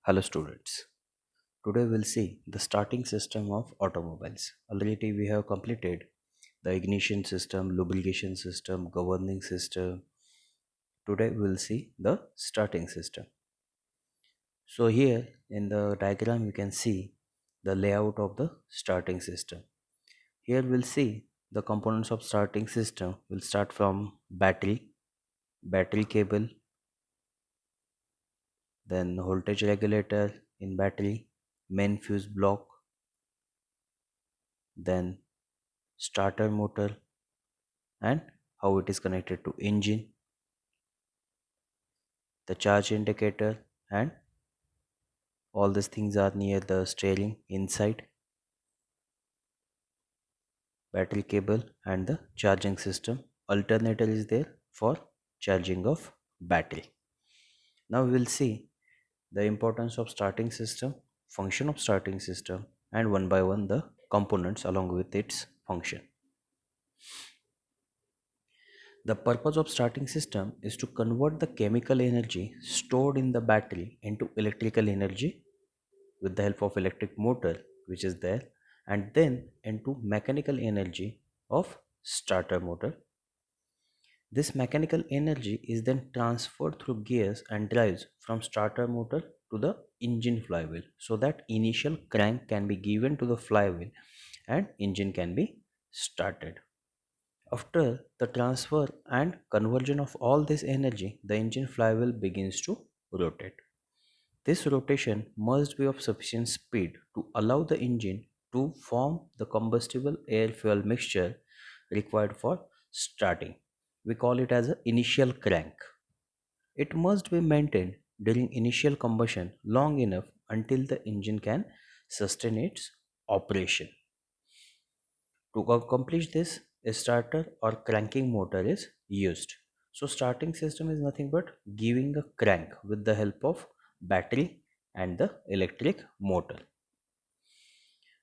Hello students. Today we'll see the starting system of automobiles. Already we have completed the ignition system, lubrication system, governing system. Today we'll see the starting system. So here in the diagram you can see the layout of the starting system. Here we'll see the components of starting system. Will start from battery cable, then voltage regulator in battery, main fuse block, then starter motor and how it is connected to engine, the charge indicator, and all these things are near the steering inside, battery cable and the charging system. Alternator is there for charging of battery. Now we will see the importance of starting system, function of starting system, and one by one the components along with its function. The purpose of starting system is to convert the chemical energy stored in the battery into electrical energy with the help of electric motor which is there, and then into mechanical energy of starter motor. This mechanical energy is then transferred through gears and drives from starter motor to the engine flywheel so that initial crank can be given to the flywheel and engine can be started. After the transfer and conversion of all this energy, the engine flywheel begins to rotate. This rotation must be of sufficient speed to allow the engine to form the combustible air fuel mixture required for starting. We call it as an initial crank. It must be maintained during initial combustion long enough until the engine can sustain its operation. To accomplish this, a starter or cranking motor is used. So starting system is nothing but giving a crank with the help of battery and the electric motor.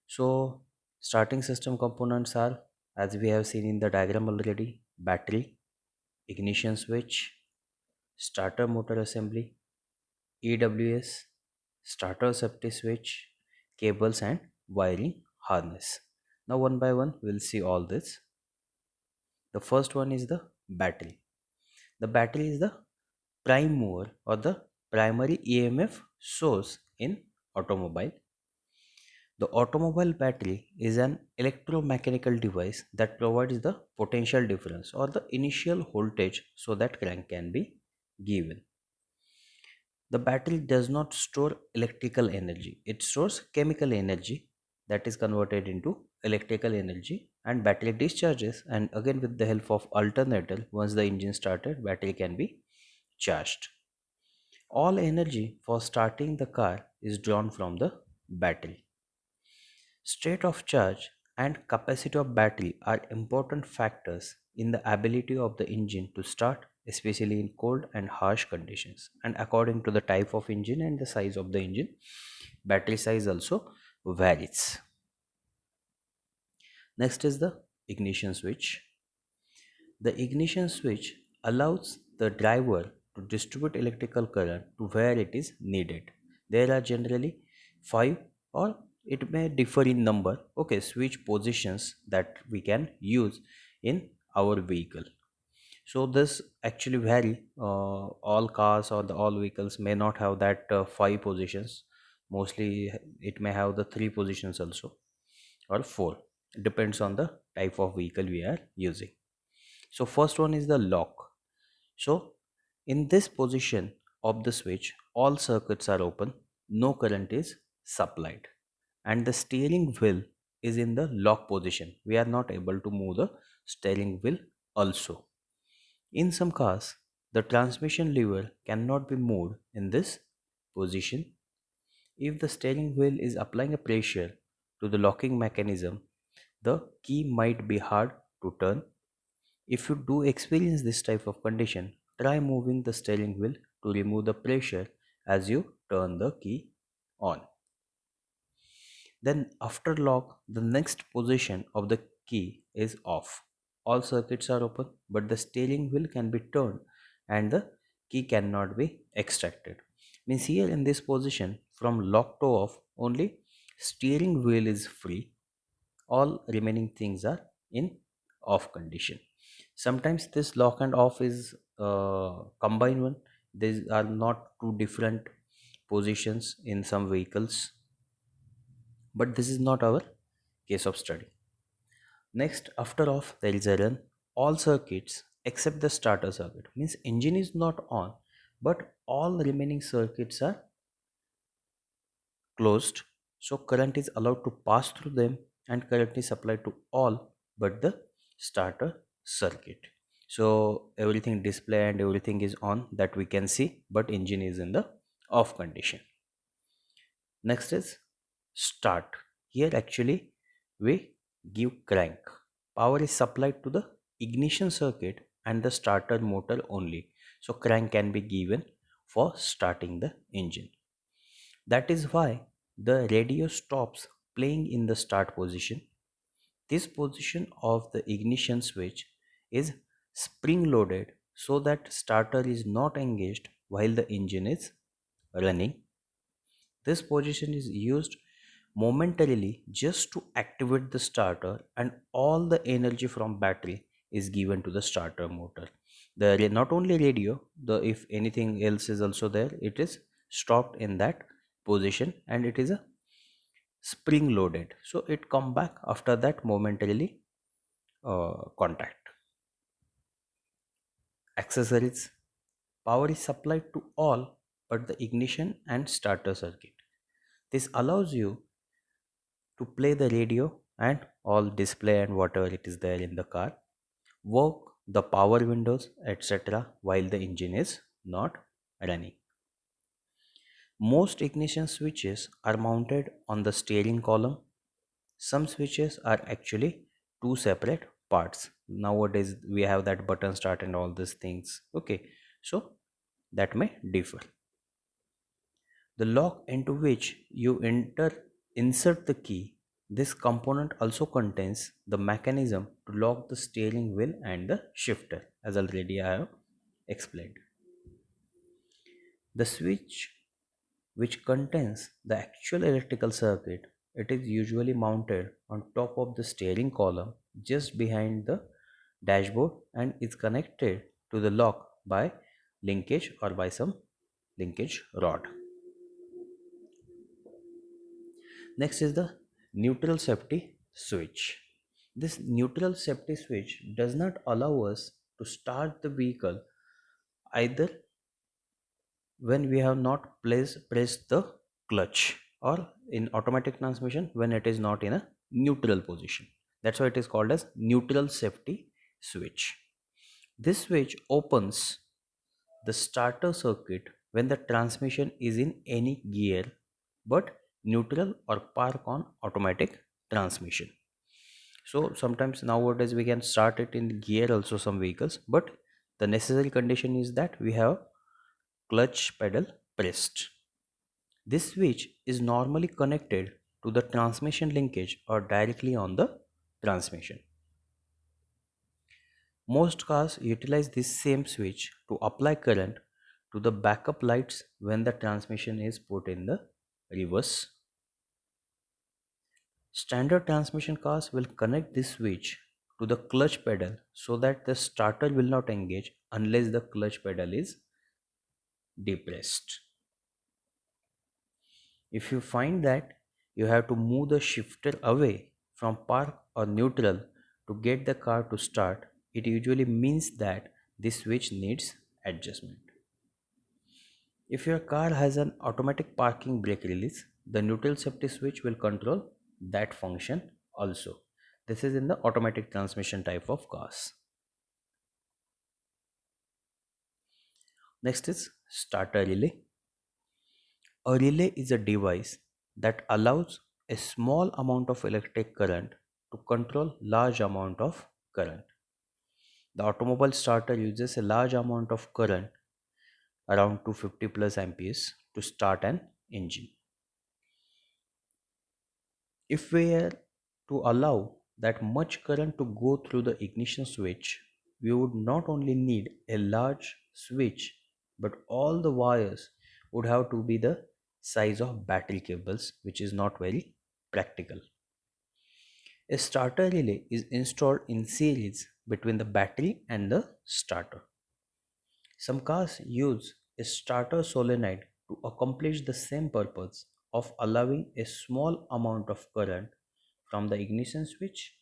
So starting system components are, as we have seen in the diagram already, battery, ignition switch, starter motor assembly, EWS, starter safety switch, cables and wiring harness. Now one by one we'll see all this. The first one is the battery. The battery is the prime mover or the primary EMF source in automobile. The automobile battery is an electromechanical device that provides the potential difference or the initial voltage so that crank can be given. The battery does not store electrical energy, it stores chemical energy that is converted into electrical energy, and battery discharges, and again with the help of alternator, once the engine started, battery can be charged. All energy for starting the car is drawn from the battery. State of charge and capacity of battery are important factors in the ability of the engine to start, especially in cold and harsh conditions. And according to the type of engine and the size of the engine, battery size also varies. Next is the ignition switch. The ignition switch allows the driver to distribute electrical current to where it is needed. There are generally 5 or it may differ in number, okay, switch positions that we can use in our vehicle. So this actually vary. All cars or the all vehicles may not have that 5 positions. Mostly it may have the 3 positions also or 4. Depends on the type of vehicle we are using. So first one is the lock. So in this position of the switch, all circuits are open, no current is supplied, and the steering wheel is in the lock position. We are not able to move the steering wheel also. In some cars, the transmission lever cannot be moved in this position. If the steering wheel is applying a pressure to the locking mechanism, the key might be hard to turn. If you do experience this type of condition, try moving the steering wheel to remove the pressure as you turn the key on. Then after lock, the next position of the key is off. All circuits are open, but the steering wheel can be turned and the key cannot be extracted. Means here in this position from lock to off, only steering wheel is free, all remaining things are in off condition. Sometimes this lock and off is combined one. These are not two different positions in some vehicles, but this is not our case of study. Next, after off, there is a run. All circuits except the starter circuit, means engine is not on, but all remaining circuits are closed. So current is allowed to pass through them and current is supplied to all but the starter circuit. So everything display and everything is on that we can see, but engine is in the off condition. Next is start. Here actually we give crank. Power is supplied to the ignition circuit and the starter motor only. So crank can be given for starting the engine. That is why the radio stops playing in the start position. This position of the ignition switch is spring loaded so that starter is not engaged while the engine is running. This position is used momentarily just to activate the starter, and all the energy from battery is given to the starter motor. Not only radio, the if anything else is also there, it is stopped in that position and it is a spring loaded, so it come back after that momentarily contact. Accessories: power is supplied to all but the ignition and starter circuit. This allows you to play the radio and all display and whatever it is there in the car, work the power windows etc while the engine is not running. Most ignition switches are mounted on the steering column. Some switches are actually two separate parts. Nowadays we have that button start and all these things, okay, so that may differ. The lock into which you insert the key. This component also contains the mechanism to lock the steering wheel and the shifter, as already I have explained. The switch, which contains the actual electrical circuit, it is usually mounted on top of the steering column just behind the dashboard and is connected to the lock by linkage or by some linkage rod. Next is the neutral safety switch. This neutral safety switch does not allow us to start the vehicle either when we have not pressed the clutch, or in automatic transmission when it is not in a neutral position. That's why it is called as neutral safety switch. This switch opens the starter circuit when the transmission is in any gear but neutral or park on automatic transmission. So sometimes nowadays we can start it in gear also some vehicles, but the necessary condition is that we have clutch pedal pressed. This switch is normally connected to the transmission linkage or directly on the transmission. Most cars utilize this same switch to apply current to the backup lights when the transmission is put in the reverse. Standard transmission cars will connect this switch to the clutch pedal so that the starter will not engage unless the clutch pedal is depressed. If you find that you have to move the shifter away from park or neutral to get the car to start, it usually means that this switch needs adjustment. If your car has an automatic parking brake release, the neutral safety switch will control that function also. This is in the automatic transmission type of cars. Next is starter relay. A relay is a device that allows a small amount of electric current to control large amount of current. The automobile starter uses a large amount of current, around 250 plus amperes, to start an engine. If we were to allow that much current to go through the ignition switch, we would not only need a large switch but all the wires would have to be the size of battery cables, which is not very practical. A starter relay is installed in series between the battery and the starter. Some cars use a starter solenoid to accomplish the same purpose of allowing a small amount of current from the ignition switch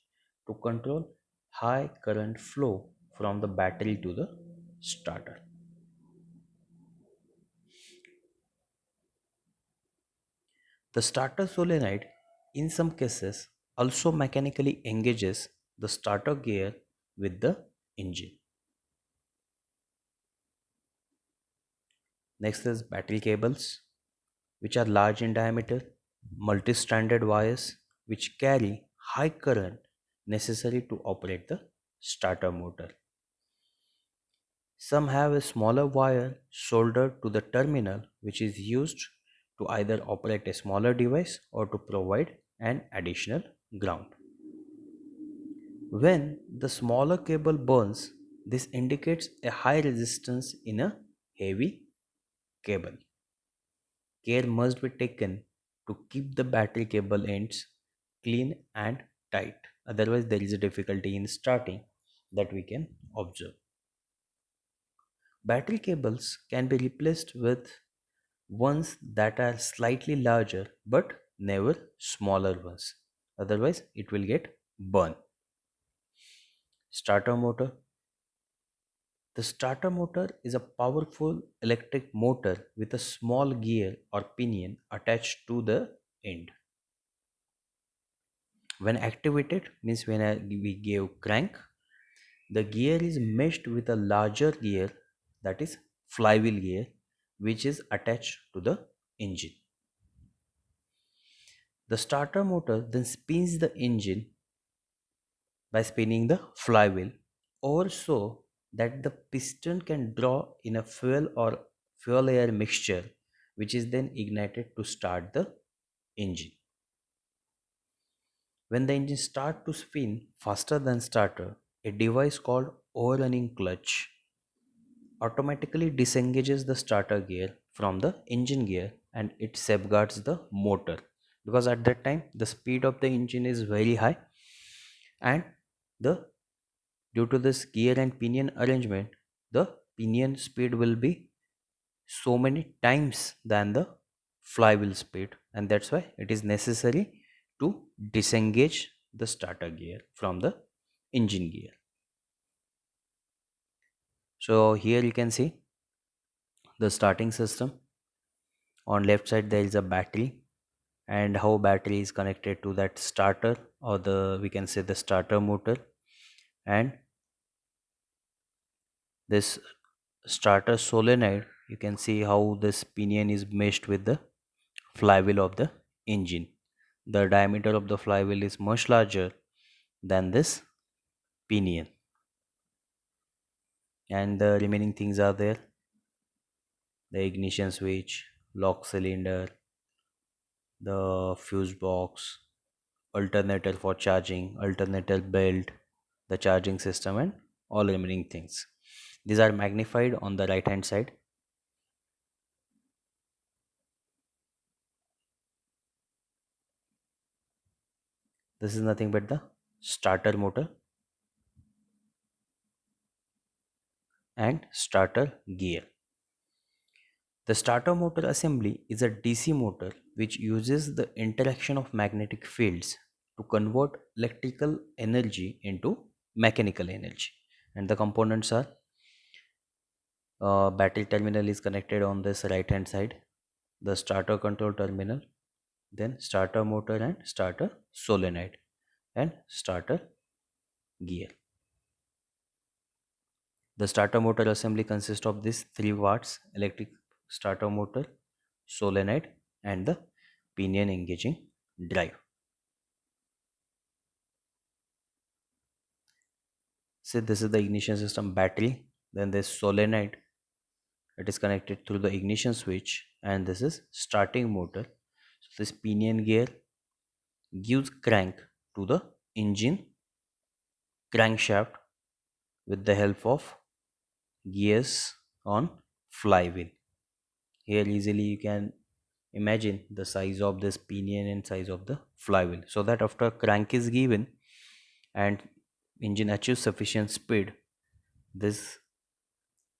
to control high current flow from the battery to the starter. The starter solenoid, in some cases, also mechanically engages the starter gear with the engine. Next is battery cables, which are large in diameter, multi-stranded wires which carry high current necessary to operate the starter motor. Some have a smaller wire soldered to the terminal which is used to either operate a smaller device or to provide an additional ground. When the smaller cable burns, this indicates a high resistance in a heavy cable. Care must be taken to keep the battery cable ends clean and tight. Otherwise, there is a difficulty in starting that we can observe. Battery cables can be replaced with ones that are slightly larger but never smaller ones. Otherwise, it will get burned. Starter motor. The starter motor is a powerful electric motor with a small gear or pinion attached to the end. When activated, means when we give crank, the gear is meshed with a larger gear, that is flywheel gear, which is attached to the engine. The starter motor then spins the engine by spinning the flywheel, or so that the piston can draw in a fuel or fuel air mixture, which is then ignited to start the engine. When the engine starts to spin faster than starter, a device called overrunning clutch automatically disengages the starter gear from the engine gear, and it safeguards the motor, because at that time the speed of the engine is very high, and the due to this gear and pinion arrangement, the pinion speed will be so many times than the flywheel speed, and that's why it is necessary to disengage the starter gear from the engine gear. So here you can see the starting system. On left side there is a battery, and how battery is connected to that starter, or the we can say the starter motor. And this starter solenoid, you can see how this pinion is meshed with the flywheel of the engine. The diameter of the flywheel is much larger than this pinion, and the remaining things are there: the ignition switch, lock cylinder, the fuse box, alternator for charging, alternator belt, the charging system, and all remaining things. These are magnified on the right hand side. This is nothing but the starter motor and starter gear. The starter motor assembly is a DC motor which uses the interaction of magnetic fields to convert electrical energy into mechanical energy. And the components are battery terminal is connected on this right hand side, the starter control terminal, then starter motor and starter solenoid, and starter gear. The starter motor assembly consists of these 3 watts electric starter motor, solenoid, and the pinion engaging drive. So this is the ignition system battery, then this solenoid, it is connected through the ignition switch, and this is starting motor. So this pinion gear gives crank to the engine crankshaft with the help of gears on flywheel. Here easily you can imagine the size of this pinion and size of the flywheel, so that after crank is given and engine achieves sufficient speed, this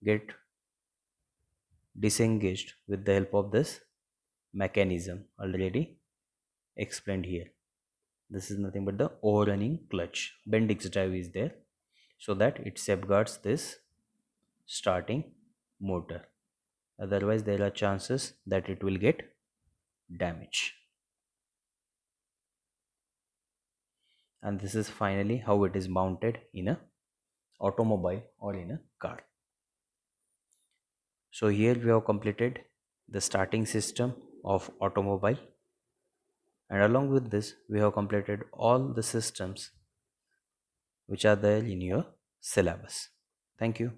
get disengaged with the help of this mechanism already explained here. This is nothing but the overrunning clutch. Bendix drive is there so that it safeguards this starting motor. Otherwise there are chances that it will get damaged. And this is finally how it is mounted in a automobile or in a car. So here we have completed the starting system of automobile, and along with this we have completed all the systems which are there in your syllabus. Thank you.